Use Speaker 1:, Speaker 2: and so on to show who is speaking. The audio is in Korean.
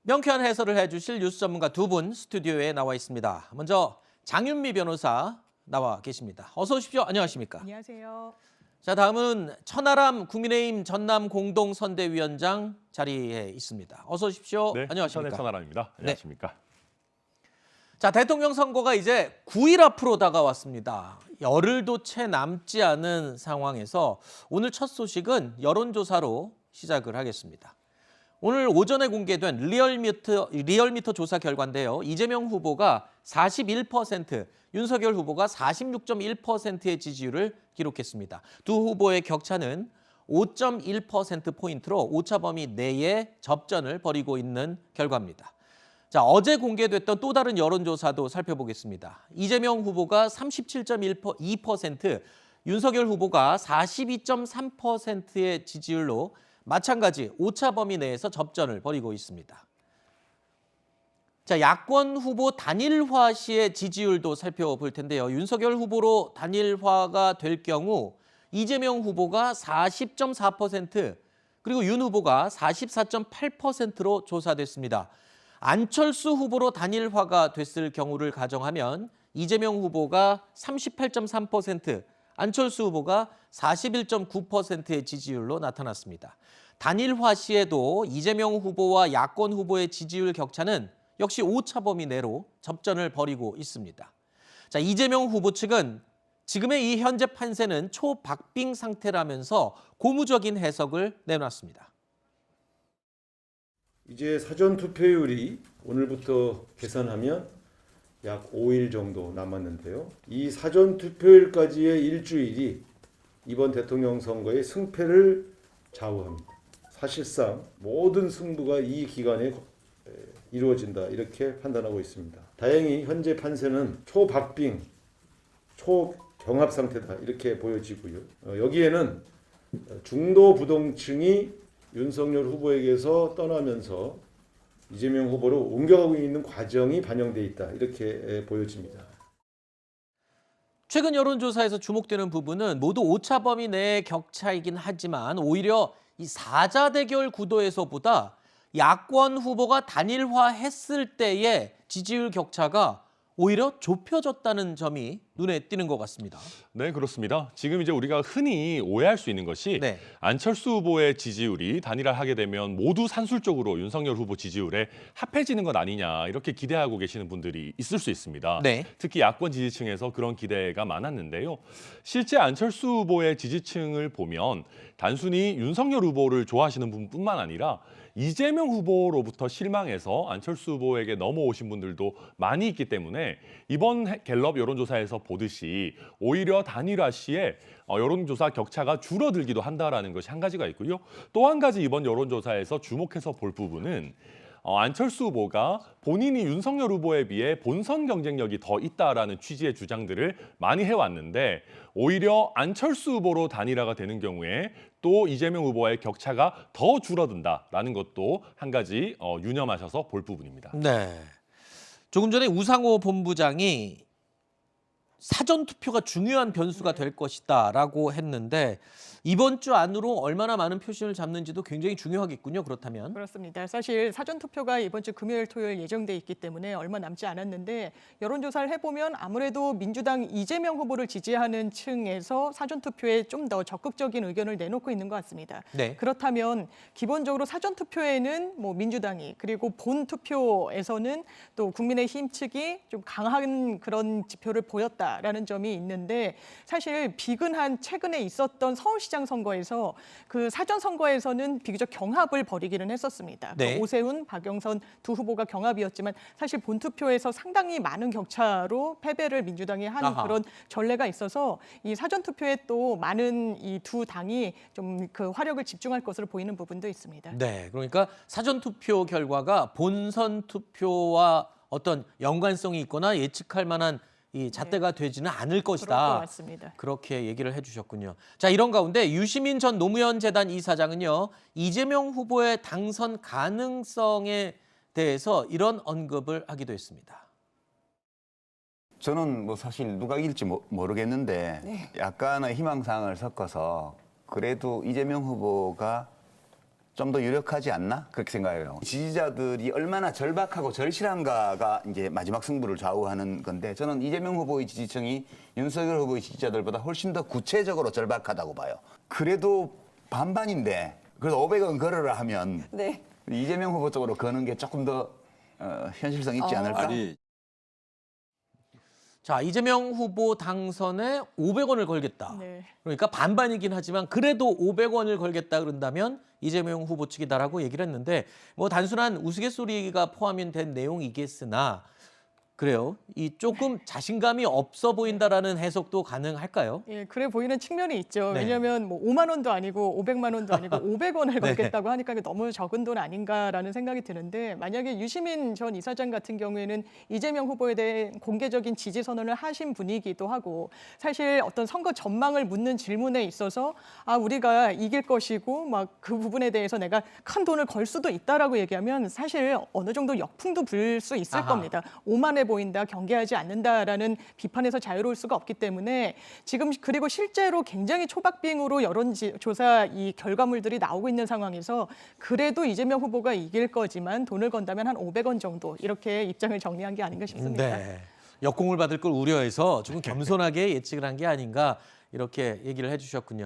Speaker 1: 명쾌한 해설을 해주실 뉴스 전문가 두 분 스튜디오에 나와 있습니다. 먼저 장윤미 변호사 나와 계십니다. 어서 오십시오. 안녕하십니까?
Speaker 2: 안녕하세요.
Speaker 1: 자, 다음은 천하람 국민의힘 전남 공동선대위원장 자리에 있습니다. 어서 오십시오.
Speaker 3: 네,
Speaker 1: 안녕하십니까?
Speaker 3: 천하람입니다. 안녕하십니까?
Speaker 1: 자, 대통령 선거가 이제 9일 앞으로 다가왔습니다. 열흘도 채 남지 않은 상황에서 오늘 첫 소식은 여론조사로 시작을 하겠습니다. 오늘 오전에 공개된 리얼미터 조사 결과인데요. 이재명 후보가 41%, 윤석열 후보가 46.1%의 지지율을 기록했습니다. 두 후보의 격차는 5.1%포인트로 오차범위 내에 접전을 벌이고 있는 결과입니다. 자, 어제 공개됐던 또 다른 여론조사도 살펴보겠습니다. 이재명 후보가 37.2%, 윤석열 후보가 42.3%의 지지율로 마찬가지 오차 범위 내에서 접전을 벌이고 있습니다. 자, 야권 후보 단일화 시의 지지율도 살펴볼 텐데요. 윤석열 후보로 단일화가 될 경우 이재명 후보가 40.4%, 그리고 윤 후보가 44.8%로 조사됐습니다. 안철수 후보로 단일화가 됐을 경우를 가정하면 이재명 후보가 38.3%, 안철수 후보가 41.9%의 지지율로 나타났습니다. 단일화 시에도 이재명 후보와 야권 후보의 지지율 격차는 역시 오차 범위 내로 접전을 벌이고 있습니다. 자, 이재명 후보 측은 지금의 이 현재 판세는 초박빙 상태라면서 고무적인 해석을 내놨습니다.
Speaker 4: 이제 사전 투표율이 오늘부터 계산하면 약 5일 정도 남았는데요. 이 사전 투표일까지의 일주일이 이번 대통령 선거의 승패를 좌우합니다. 사실상 모든 승부가 이 기간에 이루어진다, 이렇게 판단하고 있습니다. 다행히 현재 판세는 초박빙, 초경합 상태다, 이렇게 보여지고요. 여기에는 중도 부동층이 윤석열 후보에게서 떠나면서 이재명 후보로 옮겨가고 있는 과정이 반영돼 있다, 이렇게 보여집니다.
Speaker 1: 최근 여론조사에서 주목되는 부분은 모두 오차 범위 내의 격차이긴 하지만 오히려 이 사자 대결 구도에서보다 야권 후보가 단일화했을 때의 지지율 격차가 오히려 좁혀졌다는 점이 눈에 띄는 것 같습니다.
Speaker 3: 네, 그렇습니다. 지금 이제 우리가 흔히 오해할 수 있는 것이 안철수 후보의 지지율이 단일화하게 되면 모두 산술적으로 윤석열 후보 지지율에 합해지는 것 아니냐, 이렇게 기대하고 계시는 분들이 있을 수 있습니다. 특히 야권 지지층에서 그런 기대가 많았는데요. 실제 안철수 후보의 지지층을 보면 단순히 윤석열 후보를 좋아하시는 분뿐만 아니라 이재명 후보로부터 실망해서 안철수 후보에게 넘어오신 분들도 많이 있기 때문에 이번 갤럽 여론조사에서 보듯이 오히려 단일화 시에 여론조사 격차가 줄어들기도 한다는 것이 한 가지가 있고요. 또 한 가지 이번 여론조사에서 주목해서 볼 부분은 안철수 후보가 본인이 윤석열 후보에 비해 본선 경쟁력이 더 있다라는 취지의 주장들을 많이 해왔는데 오히려 안철수 후보로 단일화가 되는 경우에 또 이재명 후보와의 격차가 더 줄어든다라는 것도 한 가지 유념하셔서 볼 부분입니다.
Speaker 1: 네. 조금 전에 우상호 본부장이 사전투표가 중요한 변수가 될 것이다라고 했는데 이번 주 안으로 얼마나 많은 표심을 잡는지도 굉장히 중요하겠군요. 그렇다면.
Speaker 2: 그렇습니다. 사실 사전투표가 이번 주 금요일, 토요일 예정돼 있기 때문에 얼마 남지 않았는데 여론조사를 해보면 아무래도 민주당 이재명 후보를 지지하는 층에서 사전투표에 좀 더 적극적인 의견을 내놓고 있는 것 같습니다. 그렇다면 기본적으로 사전투표에는 뭐 민주당이, 그리고 본투표에서는 또 국민의힘 측이 좀 강한 그런 지표를 보였다라는 점이 있는데 사실 비근한 최근에 있었던 서울시장 선거에서 그 사전 선거에서는 비교적 경합을 벌이기는 했었습니다. 오세훈, 박영선 두 후보가 경합이었지만 사실 본투표에서 상당히 많은 격차로 패배를 민주당이 한 그런 전례가 있어서 이 사전 투표에 또 많은 이 두 당이 좀 그 화력을 집중할 것으로 보이는 부분도 있습니다.
Speaker 1: 네, 그러니까 사전 투표 결과가 본선 투표와 어떤 연관성이 있거나 예측할 만한 이 잣대가 되지는 않을 것이다. 그렇게 얘기를 해주셨군요. 자, 이런 가운데 유시민 전 노무현 재단 이사장은요, 이재명 후보의 당선 가능성에 대해서 이런 언급을 하기도 했습니다.
Speaker 5: 저는 뭐 사실 누가 이길지 모르겠는데 약간의 희망사항을 섞어서 그래도 이재명 후보가 좀 더 유력하지 않나 그렇게 생각해요. 지지자들이 얼마나 절박하고 절실한가가 이제 마지막 승부를 좌우하는 건데 저는 이재명 후보의 지지층이 윤석열 후보의 지지자들보다 훨씬 더 구체적으로 절박하다고 봐요. 그래도 반반인데 그래서 500원 걸으라 하면
Speaker 6: 네.
Speaker 5: 이재명 후보 쪽으로 거는 게 조금 더 현실성 있지 않을까?
Speaker 7: 아니
Speaker 1: 자, 이재명 후보 당선에 500원을 걸겠다.
Speaker 2: 네.
Speaker 1: 그러니까 반반이긴 하지만 그래도 500원을 걸겠다 그런다면 이재명 후보 측이다라고 얘기를 했는데 뭐 단순한 우스갯소리가 포함이 된 내용이겠으나 그래요. 이 조금 자신감이 없어 보인다라는 해석도 가능할까요?
Speaker 2: 예, 그래 보이는 측면이 있죠.
Speaker 1: 네.
Speaker 2: 왜냐하면 뭐 5만 원도 아니고 500만 원도 아니고 500원을 걸겠다고 하니까 이게 너무 적은 돈 아닌가라는 생각이 드는데 만약에 유시민 전 이사장 같은 경우에는 이재명 후보에 대한 공개적인 지지 선언을 하신 분이기도 하고 사실 어떤 선거 전망을 묻는 질문에 있어서 아 우리가 이길 것이고 막 그 부분에 대해서 내가 큰 돈을 걸 수도 있다라고 얘기하면 사실 어느 정도 역풍도 불 수 있을
Speaker 1: 아하.
Speaker 2: 겁니다. 오만해 보인다, 경계하지 않는다라는 비판에서 자유로울 수가 없기 때문에 지금 그리고 실제로 굉장히 초박빙으로 여론조사 이 결과물들이 나오고 있는 상황에서 그래도 이재명 후보가 이길 거지만 돈을 건다면 한 500원 정도 이렇게 입장을 정리한 게 아닌가 싶습니다.
Speaker 1: 네. 역공을 받을 걸 우려해서 조금 겸손하게 예측을 한 게 아닌가 이렇게 얘기를 해주셨군요.